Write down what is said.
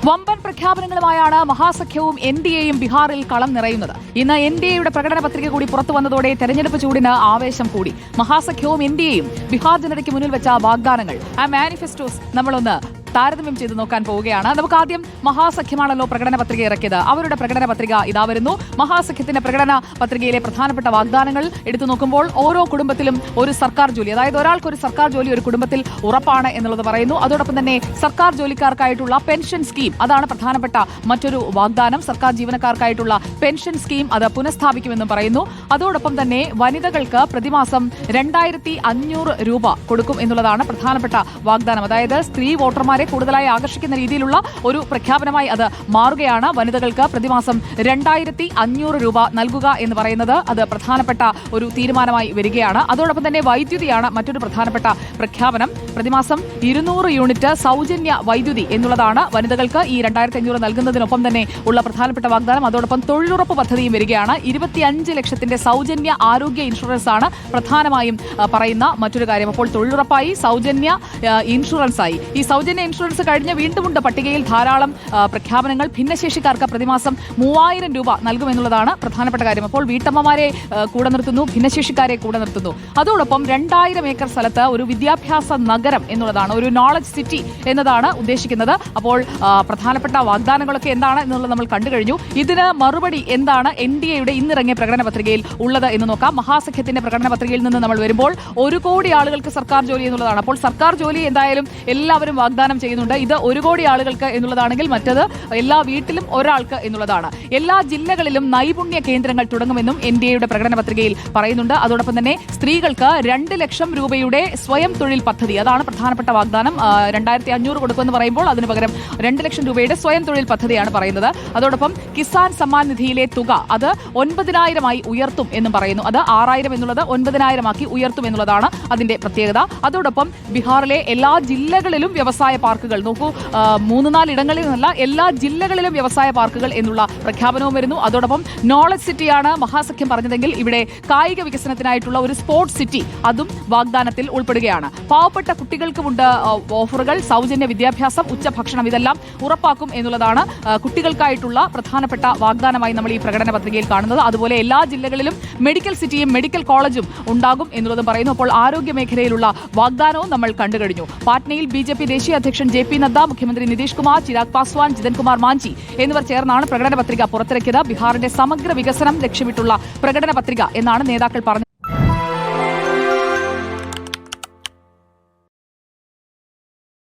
വമ്പൻ പ്രഖ്യാപനങ്ങളുമായാണ് മഹാസഖ്യവും എൻഡിഎയും ബീഹാറിൽ കളം നിറയുന്നത്. ഇന്ന് എൻഡിഎയുടെ പ്രകടന പത്രിക കൂടി പുറത്തു വന്നതോടെ തെരഞ്ഞെടുപ്പ് ചൂടിന് ആവേശം കൂടി. മഹാസഖ്യവും എൻഡിഎയും ബീഹാർ ജനതയ്ക്ക് മുന്നിൽ വെച്ച വാഗ്ദാനങ്ങൾ, ആ മാനിഫെസ്റ്റോസ് നമ്മളൊന്ന് താരതമ്യം ചെയ്ത് നോക്കാൻ പോവുകയാണ്. നമുക്ക് ആദ്യം മഹാസഖ്യമാണല്ലോ പ്രകടന പത്രിക ഇറക്കിയത്. അവരുടെ പ്രകടന പത്രിക ഇതാ വരുന്നു. മഹാസഖ്യത്തിന്റെ പ്രകടന പത്രികയിലെ പ്രധാനപ്പെട്ട വാഗ്ദാനങ്ങൾ എടുത്തു നോക്കുമ്പോൾ ഓരോ കുടുംബത്തിലും ഒരു സർക്കാർ ജോലി, അതായത് ഒരാൾക്ക് ഒരു സർക്കാർ ജോലി ഒരു കുടുംബത്തിൽ ഉറപ്പാണ് എന്നുള്ളത് പറയുന്നു. അതോടൊപ്പം തന്നെ സർക്കാർ ജോലിക്കാർക്കായിട്ടുള്ള പെൻഷൻ സ്കീം, അതാണ് പ്രധാനപ്പെട്ട മറ്റൊരു വാഗ്ദാനം. സർക്കാർ ജീവനക്കാർക്കായിട്ടുള്ള പെൻഷൻ സ്കീം അത് പുനഃസ്ഥാപിക്കുമെന്നും പറയുന്നു. അതോടൊപ്പം തന്നെ വനിതകൾക്ക് പ്രതിമാസം 2500 രൂപ കൊടുക്കും എന്നുള്ളതാണ് പ്രധാനപ്പെട്ട വാഗ്ദാനം. അതായത് സ്ത്രീ വോട്ടർമാരെ കൂടുതലായി ആകർഷിക്കുന്ന രീതിയിലുള്ള ഒരു പ്രഖ്യാപനമായി അത് മാറുകയാണ്. വനിതകൾക്ക് പ്രതിമാസം 2500 രൂപ നൽകുക എന്ന് പറയുന്നത് അത് പ്രധാനപ്പെട്ട ഒരു തീരുമാനമായി വരികയാണ്. അതോടൊപ്പം തന്നെ വൈദ്യുതിയാണ് മറ്റൊരു പ്രധാനപ്പെട്ട പ്രഖ്യാപനം. പ്രതിമാസം 200 യൂണിറ്റ് സൗജന്യ വൈദ്യുതി എന്നുള്ളതാണ് വനിതകൾക്ക് ഈ 2500 നൽകുന്നതിനൊപ്പം തന്നെ ഉള്ള പ്രധാനപ്പെട്ട വാഗ്ദാനം. അതോടൊപ്പം തൊഴിലുറപ്പ് പദ്ധതിയും വരികയാണ്. 25 ലക്ഷത്തിന്റെ സൗജന്യ ആരോഗ്യ ഇൻഷുറൻസ് ആണ് പ്രധാനമായും പറയുന്ന മറ്റൊരു കാര്യം. അപ്പോൾ തൊഴിലുറപ്പായി, സൗജന്യ ഇൻഷുറൻസായി. ഈ സൗജന്യ ഇൻഷുറൻസ് കഴിഞ്ഞ് വീണ്ടുമുണ്ട് പട്ടികയിൽ ധാരാളം പ്രഖ്യാപനങ്ങൾ. ഭിന്നശേഷിക്കാർക്ക് പ്രതിമാസം 3000 രൂപ നൽകുമെന്നുള്ളതാണ് പ്രധാനപ്പെട്ട കാര്യം. അപ്പോൾ വീട്ടമ്മമാരെ കൂടെ നിർത്തുന്നു, ഭിന്നശേഷിക്കാരെ കൂടെ നിർത്തുന്നു. അതോടൊപ്പം 2000 ഏക്കർ സ്ഥലത്ത് ഒരു വിദ്യാഭ്യാസ നഗരം എന്നുള്ളതാണ്, ഒരു നോളജ് സിറ്റി എന്നതാണ് ഉദ്ദേശിക്കുന്നത്. അപ്പോൾ പ്രധാനപ്പെട്ട വാഗ്ദാനങ്ങളൊക്കെ എന്താണ് എന്നുള്ളത് നമ്മൾ കണ്ടു കഴിഞ്ഞു. ഇതിന് മറുപടി എന്താണ് എൻഡിഎയുടെ ഇന്നിറങ്ങിയ പ്രകടന പത്രികയിൽ ഉള്ളത് എന്ന് നോക്കാം. മഹാസഖ്യത്തിന്റെ പ്രകടന പത്രികയിൽ നിന്ന് നമ്മൾ വരുമ്പോൾ 1 കോടി ആളുകൾക്ക് സർക്കാർ ജോലി എന്നുള്ളതാണ്. അപ്പോൾ സർക്കാർ ജോലി എന്തായാലും എല്ലാവരും വാഗ്ദാനം ചെയ്യുന്നുണ്ട്. ഇത് 1 കോടി ആളുകൾക്ക് എന്നുള്ളതാണെങ്കിൽ മറ്റത് എല്ലാ വീട്ടിലും ഒരാൾക്ക് എന്നുള്ളതാണ്. എല്ലാ ജില്ലകളിലും നൈപുണ്യ കേന്ദ്രങ്ങൾ തുടങ്ങുമെന്നും എൻഡിഎയുടെ പ്രകടന പത്രികയിൽ പറയുന്നുണ്ട്. അതോടൊപ്പം തന്നെ സ്ത്രീകൾക്ക് 2 ലക്ഷം രൂപയുടെ സ്വയം തൊഴിൽ പദ്ധതി, അതാണ് പ്രധാനപ്പെട്ട വാഗ്ദാനം. 2500 കൊടുക്കുമെന്ന് പറയുമ്പോൾ അതിന് പകരം 2 ലക്ഷം രൂപയുടെ സ്വയം തൊഴിൽ പദ്ധതിയാണ് പറയുന്നത്. അതോടൊപ്പം കിസാൻ സമ്മാൻ നിധിയിലെ തുക അത് 9000 ഉയർത്തും എന്നും പറയുന്നു. അത് 6000 എന്നുള്ളത് 9000 ആക്കി ഉയർത്തും എന്നുള്ളതാണ് അതിന്റെ പ്രത്യേകത. അതോടൊപ്പം ബീഹാറിലെ എല്ലാ ജില്ലകളിലും വ്യവസായ പാർക്കുകൾ, നോക്കൂ, 3-4 ഇടങ്ങളിൽ നിന്നല്ല, എല്ലാ ജില്ലകളിലും വ്യവസായ പാർക്കുകൾ എന്നുള്ള പ്രഖ്യാപനവും വരുന്നു. അതോടൊപ്പം നോളജ് സിറ്റിയാണ് മഹാസഖ്യം പറഞ്ഞതെങ്കിൽ ഇവിടെ കായിക വികസനത്തിനായിട്ടുള്ള ഒരു സ്പോർട്സ് സിറ്റി, അതും വാഗ്ദാനത്തിൽ ഉൾപ്പെടുകയാണ്. പാവപ്പെട്ട കുട്ടികൾക്കുമുണ്ട് ഓഫറുകൾ, സൗജന്യ വിദ്യാഭ്യാസം, ഉച്ചഭക്ഷണം, ഇതെല്ലാം ഉറപ്പാക്കും എന്നുള്ളതാണ് കുട്ടികൾക്കായിട്ടുള്ള പ്രധാനപ്പെട്ട വാഗ്ദാനമായി നമ്മൾ ഈ പ്രകടന പത്രികയിൽ കാണുന്നത്. അതുപോലെ എല്ലാ ജില്ലകളിലും മെഡിക്കൽ സിറ്റിയും മെഡിക്കൽ കോളേജും ഉണ്ടാകും എന്നുള്ളതും പറയുന്നു. അപ്പോൾ ആരോഗ്യ മേഖലയിലുള്ള വാഗ്ദാനവും നമ്മൾ കണ്ടു കഴിഞ്ഞു. പാറ്റ്നയിൽ ബിജെപി ദേശീയ അധ്യക്ഷൻ JP നദ്ദ, മുഖ്യമന്ത്രി നിതീഷ് കുമാർ, ചിരാഗ് പാസ്വാൻ, ജിതൻ കുമാർ മാഞ്ചി എന്നിവർ ചേർന്നാണ് പ്രകടന പത്രിക പുറത്തിറക്കിയത്. ബീഹാറിന്റെ സമഗ്ര വികസനം ലക്ഷ്യമിട്ടുള്ള പ്രകടന പത്രിക എന്നാണ് നേതാക്കൾ പറഞ്ഞത്.